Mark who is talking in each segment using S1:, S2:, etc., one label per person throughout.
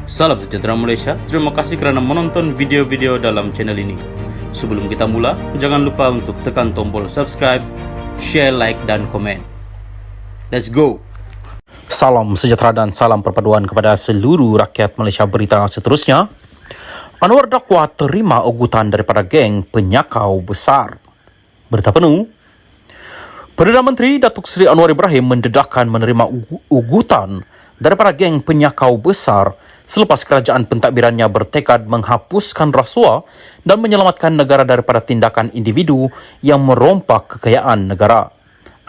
S1: Salam sejahtera Malaysia, terima kasih kerana menonton video-video dalam channel ini. Sebelum kita mula, jangan lupa untuk tekan tombol subscribe, share, like dan komen. Let's go!
S2: Salam sejahtera dan salam perpaduan kepada seluruh rakyat Malaysia. Berita seterusnya, Anwar dakwa terima ugutan daripada geng penyakau besar. Berita penuh, Perdana Menteri Datuk Seri Anwar Ibrahim mendedahkan menerima ugutan daripada geng penyakau besar selepas kerajaan pentadbirannya bertekad menghapuskan rasuah dan menyelamatkan negara daripada tindakan individu yang merompak kekayaan negara.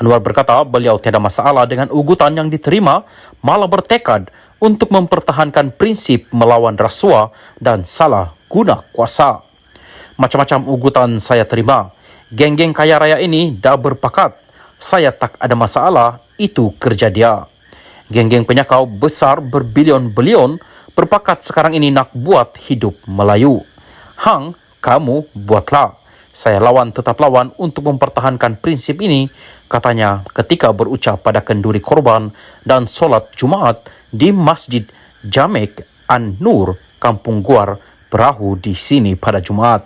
S2: Anwar berkata beliau tiada masalah dengan ugutan yang diterima, malah bertekad untuk mempertahankan prinsip melawan rasuah dan salah guna kuasa. Macam-macam ugutan saya terima. Geng-geng kaya raya ini dah berpakat. Saya tak ada masalah, itu kerja dia. Geng-geng penyakau besar berbilion-bilion berpakat sekarang ini nak buat hidup Melayu. Hang, kamu buatlah. Saya lawan tetap lawan untuk mempertahankan prinsip ini, katanya ketika berucap pada kenduri korban dan solat Jumaat di Masjid Jamek An-Nur, Kampung Guar, Perahu di sini pada Jumaat.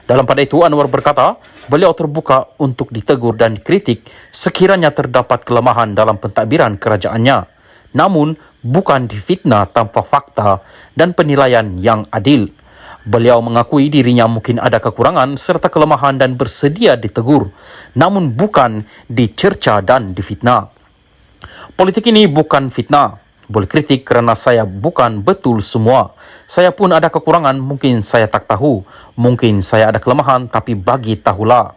S2: Dalam pada itu, Anwar berkata, beliau terbuka untuk ditegur dan dikritik sekiranya terdapat kelemahan dalam pentadbiran kerajaannya. Namun, bukan difitnah tanpa fakta dan penilaian yang adil. Beliau mengakui dirinya mungkin ada kekurangan serta kelemahan dan bersedia ditegur, namun bukan dicerca dan difitnah. Politik ini bukan fitnah. Boleh kritik kerana saya bukan betul semua. Saya pun ada kekurangan, mungkin saya tak tahu. Mungkin saya ada kelemahan, tapi bagi tahulah.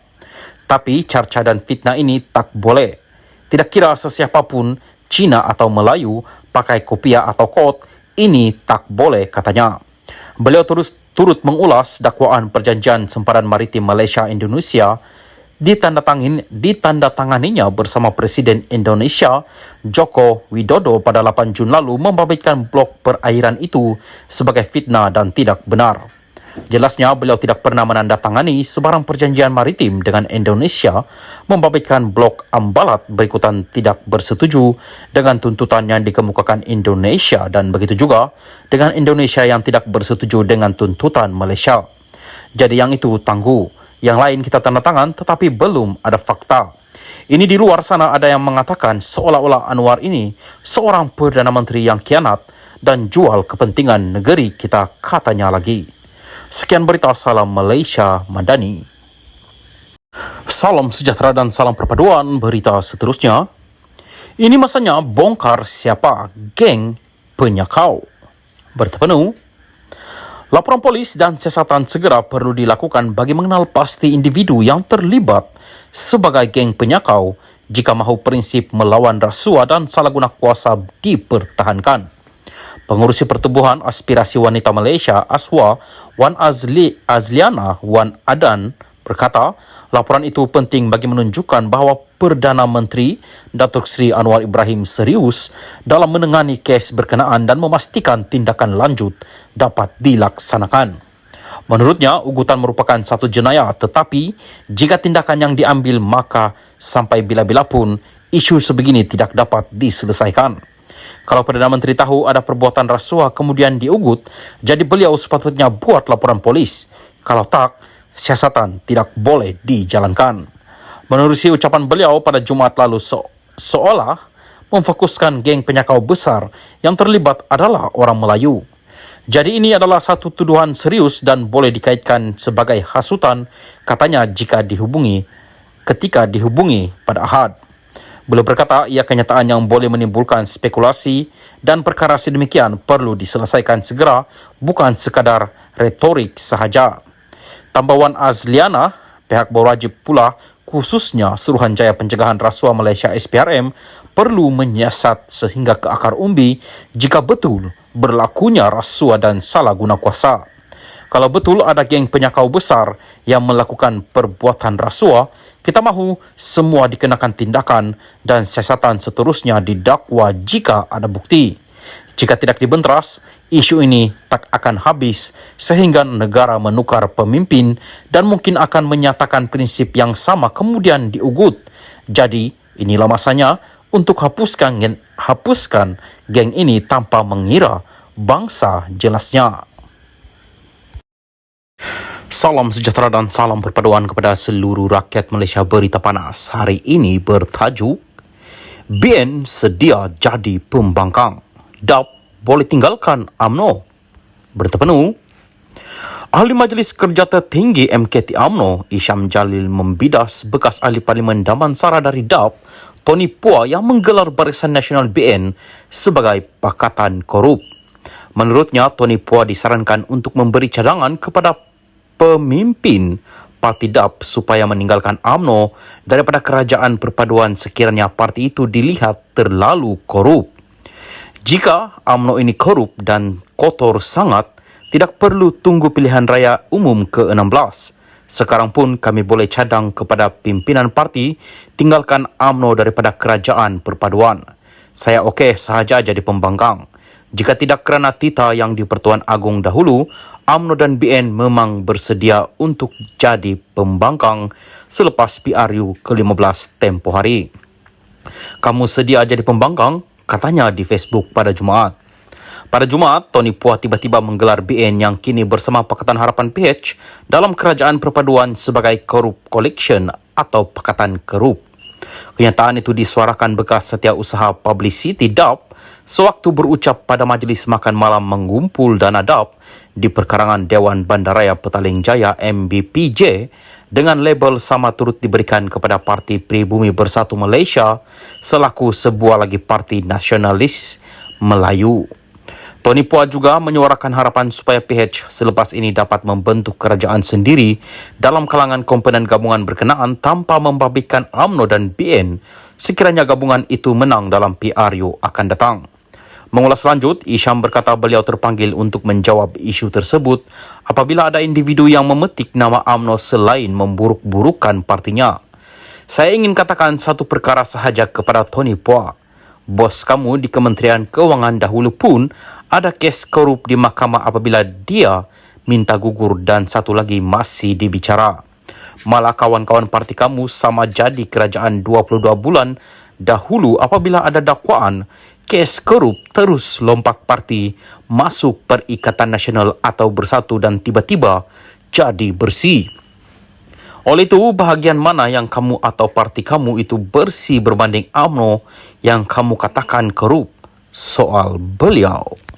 S2: Tapi cerca dan fitnah ini tak boleh. Tidak kira sesiapapun, Cina atau Melayu, pakai kopiah atau kot, ini tak boleh, katanya. Beliau turut mengulas dakwaan perjanjian sempadan maritim Malaysia-Indonesia ditandatanganinya bersama Presiden Indonesia Joko Widodo pada 8 Jun lalu, membabitkan blok perairan itu sebagai fitnah dan tidak benar. Jelasnya beliau tidak pernah menandatangani sebarang perjanjian maritim dengan Indonesia, membabitkan blok Ambalat berikutan tidak bersetuju dengan tuntutan yang dikemukakan Indonesia dan begitu juga dengan Indonesia yang tidak bersetuju dengan tuntutan Malaysia. Jadi yang itu tangguh, yang lain kita tanda tangan tetapi belum ada fakta. Ini di luar sana ada yang mengatakan seolah-olah Anwar ini seorang Perdana Menteri yang khianat dan jual kepentingan negeri kita, katanya lagi. Sekian berita, salam Malaysia Madani. Salam sejahtera dan salam perpaduan. Berita seterusnya, ini masanya bongkar siapa geng penyakau. Berita penuh, laporan polis dan siasatan segera perlu dilakukan bagi mengenal pasti individu yang terlibat sebagai geng penyakau jika mahu prinsip melawan rasuah dan salah guna kuasa dipertahankan. Pengurusi Pertubuhan Aspirasi Wanita Malaysia ASWA Wan Azliana Wan Adan berkata, laporan itu penting bagi menunjukkan bahawa Perdana Menteri Datuk Seri Anwar Ibrahim serius dalam menangani kes berkenaan dan memastikan tindakan lanjut dapat dilaksanakan. Menurutnya, ugutan merupakan satu jenayah, tetapi jika tindakan yang diambil maka sampai bila-bila pun isu sebegini tidak dapat diselesaikan. Kalau Perdana Menteri tahu ada perbuatan rasuah kemudian diugut, jadi beliau sepatutnya buat laporan polis. Kalau tak, siasatan tidak boleh dijalankan. Menerusi ucapan beliau pada Jumaat lalu, seolah memfokuskan geng penyakau besar yang terlibat adalah orang Melayu. Jadi ini adalah satu tuduhan serius dan boleh dikaitkan sebagai hasutan, katanya ketika dihubungi pada Ahad. Beliau berkata, ia kenyataan yang boleh menimbulkan spekulasi dan perkara sedemikian perlu diselesaikan segera, bukan sekadar retorik sahaja. Tambah Wan Azliana, pihak berwajib pula khususnya Suruhanjaya Pencegahan Rasuah Malaysia SPRM perlu menyiasat sehingga ke akar umbi jika betul berlakunya rasuah dan salah guna kuasa. Kalau betul ada geng penyakau besar yang melakukan perbuatan rasuah, kita mahu semua dikenakan tindakan dan siasatan seterusnya didakwa jika ada bukti. Jika tidak dibenteras, isu ini tak akan habis sehingga negara menukar pemimpin dan mungkin akan menyatakan prinsip yang sama kemudian diugut. Jadi, inilah masanya untuk hapuskan geng ini tanpa mengira bangsa jelasnya. Salam sejahtera dan salam perpaduan kepada seluruh rakyat Malaysia. Berita panas hari ini bertajuk BN sedia jadi pembangkang, DAP boleh tinggalkan UMNO. Berita penuh. Ahli Majlis Kerja Tertinggi MKT UMNO Isham Jalil membidas bekas ahli Parlimen Damansara dari DAP Tony Phua yang menggelar Barisan Nasional BN sebagai pakatan korup. Menurutnya, Tony Phua disarankan untuk memberi cadangan kepada pemimpin parti DAP supaya meninggalkan UMNO daripada kerajaan perpaduan sekiranya parti itu dilihat terlalu korup. Jika UMNO ini korup dan kotor sangat, tidak perlu tunggu pilihan raya umum ke-16. Sekarang pun kami boleh cadang kepada pimpinan parti tinggalkan UMNO daripada kerajaan perpaduan. Saya okey sahaja jadi pembangkang. Jika tidak kerana tita yang di Pertuan Agong dahulu, UMNO dan BN memang bersedia untuk jadi pembangkang selepas PRU ke-15 tempoh hari. Kamu sedia jadi pembangkang? Katanya di Facebook pada Jumaat. Pada Jumaat, Tony Phua tiba-tiba menggelar BN yang kini bersama Pakatan Harapan PH dalam kerajaan perpaduan sebagai Korup Collection atau Pakatan Kerup. Kenyataan itu disuarakan bekas Setiausaha Publicity DAP sewaktu berucap pada majlis makan malam mengumpul dana DAP di perkarangan Dewan Bandaraya Petaling Jaya MBPJ dengan label sama turut diberikan kepada Parti Pribumi Bersatu Malaysia selaku sebuah lagi parti nasionalis Melayu. Tony Phua juga menyuarakan harapan supaya PH selepas ini dapat membentuk kerajaan sendiri dalam kalangan komponen gabungan berkenaan tanpa membabitkan UMNO dan BN sekiranya gabungan itu menang dalam PRU akan datang. Mengulas lanjut, Isham berkata beliau terpanggil untuk menjawab isu tersebut apabila ada individu yang memetik nama UMNO selain memburuk-burukan partinya. Saya ingin katakan satu perkara sahaja kepada Tony Phua. Bos kamu di Kementerian Keuangan dahulu pun ada kes korup di mahkamah apabila dia minta gugur dan satu lagi masih dibicara. Malah kawan-kawan parti kamu sama jadi kerajaan 22 bulan dahulu apabila ada dakwaan kes korup terus lompat parti masuk Perikatan Nasional atau Bersatu dan tiba-tiba jadi bersih. Oleh itu, bahagian mana yang kamu atau parti kamu itu bersih berbanding UMNO yang kamu katakan korup? Soal beliau.